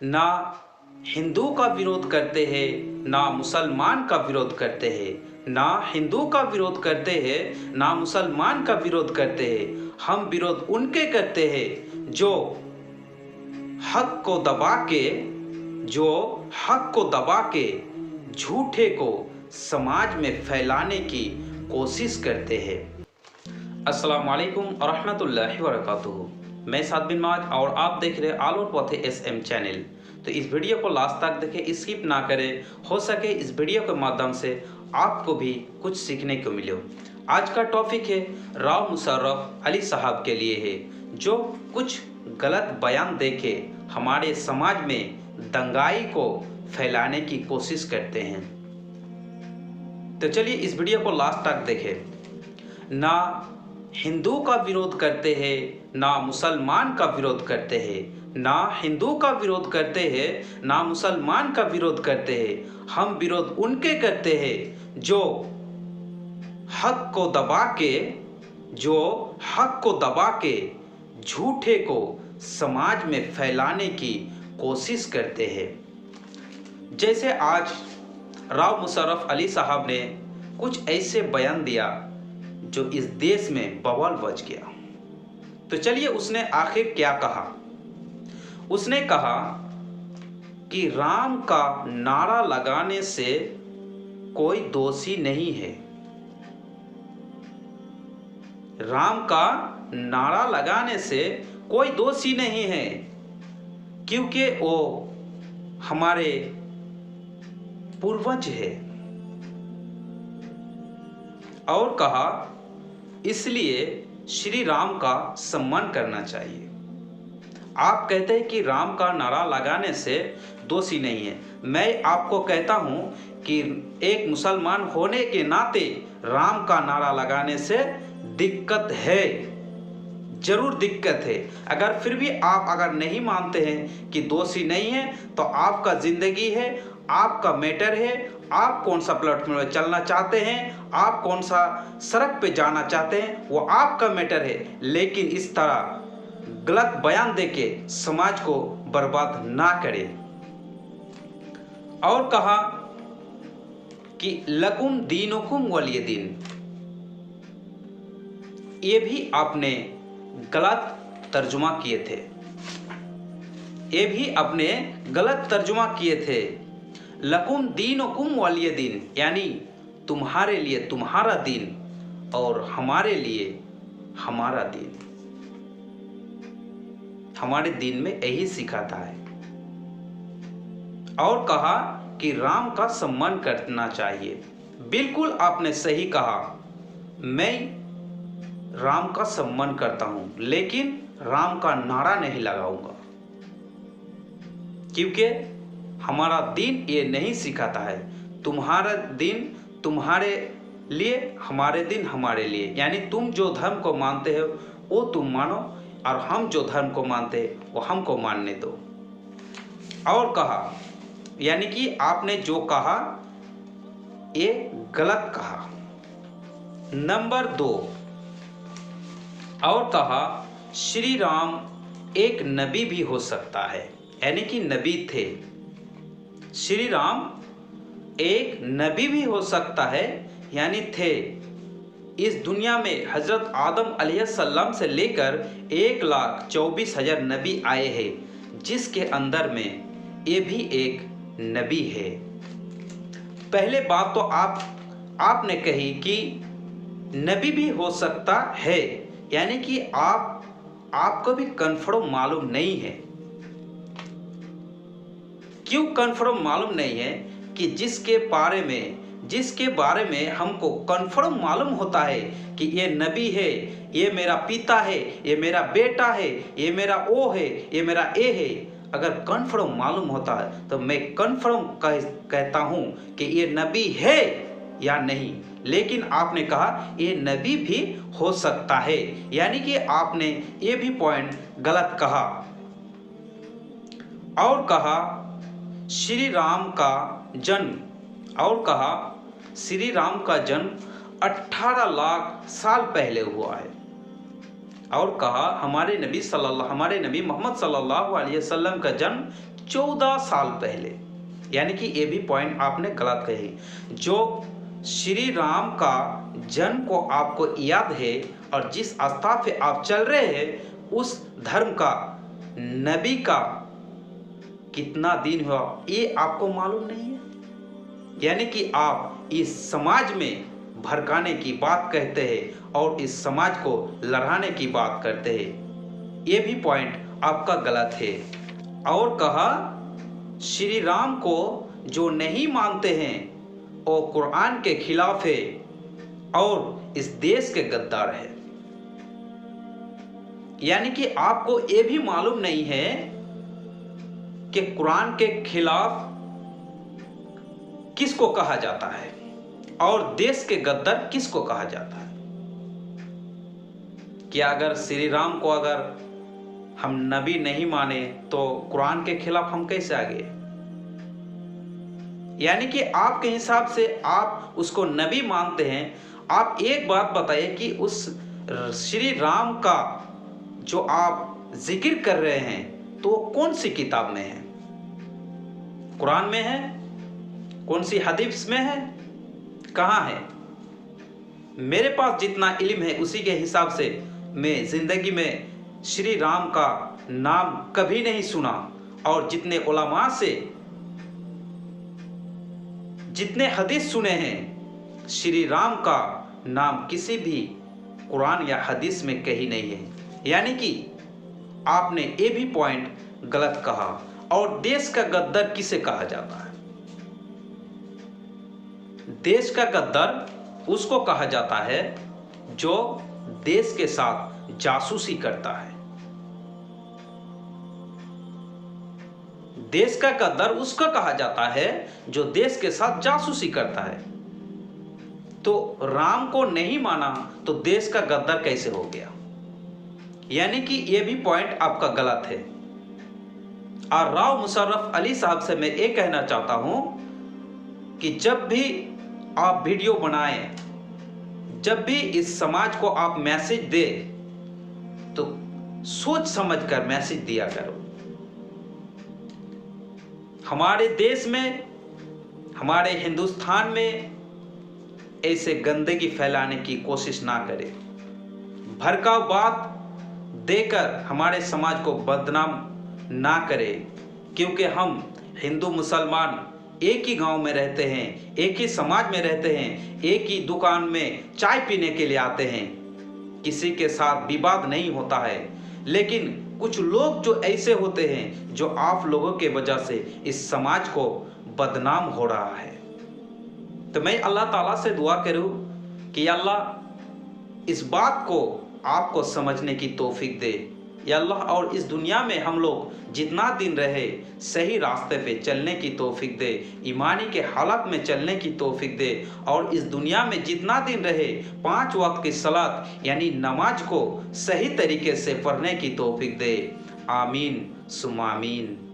ना हिंदू का विरोध करते हैं, ना मुसलमान का विरोध करते हैं, ना हिंदू का विरोध करते हैं, ना मुसलमान का विरोध करते हैं। हम विरोध उनके करते हैं जो हक को दबा के जो हक को दबा के झूठे को समाज में फैलाने की कोशिश करते हैं। अस्सलाम वालेकुम रहमतुल्लाहि व बरकातुहू। मैं साद बिन माज और आप देख रहे आलोर पौथे SM चैनल। तो इस वीडियो को लास्ट तक देखें, स्किप ना करें। हो सके इस वीडियो के माध्यम से आपको भी कुछ सीखने को मिले। आज का टॉपिक है राव मुशर्रफ अली साहब के लिए है, जो कुछ गलत बयान देके हमारे समाज में दंगाई को फैलाने की कोशिश करते हैं। तो चलिए इस वीडियो को लास्ट तक देखें। ना हिंदू का विरोध करते हैं, ना मुसलमान का विरोध करते हैं, ना हिंदू का विरोध करते हैं, ना मुसलमान का विरोध करते हैं। हम विरोध उनके करते हैं जो हक को दबा के झूठे को समाज में फैलाने की कोशिश करते हैं। जैसे आज राव मुशर्रफ अली साहब ने कुछ ऐसे बयान दिया जो इस देश में बवाल बच गया। तो चलिए उसने आखिर क्या कहा। उसने कहा कि राम का नारा लगाने से कोई दोषी नहीं है। राम का नारा लगाने से कोई दोषी नहीं है, क्योंकि वो हमारे पूर्वज है। और कहा इसलिए श्री राम का सम्मान करना चाहिए। आप कहते हैं कि राम का नारा लगाने से दोषी नहीं है। मैं आपको कहता हूं कि एक मुसलमान होने के नाते राम का नारा लगाने से दिक्कत है, जरूर दिक्कत है। अगर फिर भी आप अगर नहीं मानते हैं कि दोषी नहीं है, तो आपका जिंदगी है, आपका मैटर है। आप कौन सा प्लेटफॉर्म में चलना चाहते हैं, आप कौन सा सड़क पे जाना चाहते हैं, वो आपका मैटर है। लेकिन इस तरह गलत बयान देके समाज को बर्बाद ना करें। और कहा कि लकुम दीनुकुम वलिय दीन। ये भी आपने गलत तर्जुमा किए थे, लकुम दीनुकुम वलिय दीन, यानी तुम्हारे लिए तुम्हारा दीन और हमारे लिए हमारा दीन। हमारे दीन में यही सिखाता है। और कहा कि राम का सम्मान करना चाहिए। बिल्कुल आपने सही कहा। मैं राम का सम्मान करता हूं, लेकिन राम का नारा नहीं लगाऊंगा, क्योंकि हमारा दीन ये नहीं सिखाता है तुम्हारा दीन तुम्हारे लिए, हमारे दिन हमारे लिए। यानी तुम जो धर्म को मानते हो वो तुम मानो, और हम जो धर्म को मानते हैं वो हमको मानने दो। और कहा, यानी कि आपने जो कहा ये गलत कहा। नंबर 2, और कहा श्री राम एक नबी भी हो सकता है, यानी कि नबी थे। श्री राम एक नबी भी हो सकता है, यानी थे। इस दुनिया में हजरत आदम अलैहिस्सलाम से लेकर 1,24,000 नबी आए हैं, जिसके अंदर में ये भी एक नबी है। पहले बात तो आपने कही कि नबी भी हो सकता है, यानी कि आपको भी कन्फर्म मालूम नहीं है। क्यों कन्फर्म मालूम नहीं है? कि जिसके बारे में हमको कन्फर्म मालूम होता है कि ये नबी है, ये मेरा पिता है, ये मेरा बेटा है, ये मेरा ओ है, ये मेरा ए है। अगर कन्फर्म मालूम होता है तो मैं कन्फर्म कहता हूँ कि ये नबी है या नहीं। लेकिन आपने कहा ये नबी भी हो सकता है, यानी कि आपने ये भी पॉइंट गलत कहा। और कहा श्री राम का जन्म, और कहा श्री राम का जन्म 18 लाख साल पहले हुआ है। और कहा हमारे नबी मोहम्मद सल्लल्लाहु अलैहि वसल्लम का जन्म 14 साल पहले, यानी कि ये भी पॉइंट आपने गलत कही। जो श्री राम का जन्म को आपको याद है और जिस आस्था पे आप चल रहे हैं उस धर्म का नबी का कितना दिन हुआ ये आपको मालूम नहीं है। यानी कि आप इस समाज में भड़काने की बात कहते हैं और इस समाज को लड़ाने की बात करते हैं, ये भी पॉइंट आपका गलत है। और कहा श्री राम को जो नहीं मानते हैं वो कुरान के खिलाफ है और इस देश के गद्दार है। यानी कि आपको ये भी मालूम नहीं है कि कुरान के खिलाफ किसको कहा जाता है और देश के गद्दार किसको कहा जाता है। क्या अगर श्री राम को अगर हम नबी नहीं माने तो कुरान के खिलाफ हम कैसे आ गए? यानी कि आपके हिसाब से आप उसको नबी मानते हैं। आप एक बात बताइए कि उस श्री राम का जो आप जिक्र कर रहे हैं तो कौन सी किताब में है? कुरान में है? कौन सी हदीस में है? कहाँ है? मेरे पास जितना इल्म है उसी के हिसाब से मैं जिंदगी में श्री राम का नाम कभी नहीं सुना और जितने उलमा से जितने हदीस सुने हैं श्री राम का नाम किसी भी कुरान या हदीस में कहीं नहीं है। यानी कि आपने ये भी पॉइंट गलत कहा। और देश का गद्दार किसे कहा जाता है? देश का गद्दार उसको कहा जाता है जो देश के साथ जासूसी करता है। देश का गद्दार उसका कहा जाता है जो देश के साथ जासूसी करता है। तो राम को नहीं माना तो देश का गद्दार कैसे हो गया? यानी कि यह भी पॉइंट आपका गलत है। और राव मुशर्रफ अली साहब से मैं ये कहना चाहता हूं कि जब भी आप वीडियो बनाएं, जब भी इस समाज को आप मैसेज दे तो सोच समझकर मैसेज दिया करो। हमारे देश में, हमारे हिंदुस्तान में ऐसे गंदगी फैलाने की कोशिश ना करें। भड़काऊ बात देकर हमारे समाज को बदनाम ना करें, क्योंकि हम हिंदू मुसलमान एक ही गांव में रहते हैं, एक ही समाज में रहते हैं, एक ही दुकान में चाय पीने के लिए आते हैं, किसी के साथ विवाद नहीं होता है। लेकिन कुछ लोग जो ऐसे होते हैं जो आप लोगों के वजह से इस समाज को बदनाम हो रहा है। तो मैं अल्लाह ताला से दुआ करूं कि अल्लाह इस बात को आपको समझने की तौफीक दे या अल्लाह, और इस दुनिया में हम लोग जितना दिन रहे सही रास्ते पे चलने की तौफीक दे, ईमानी के हालत में चलने की तौफीक दे, और इस दुनिया में जितना दिन रहे 5 वक्त की सलात यानी नमाज को सही तरीके से पढ़ने की तौफीक दे। आमीन सुम आमीन।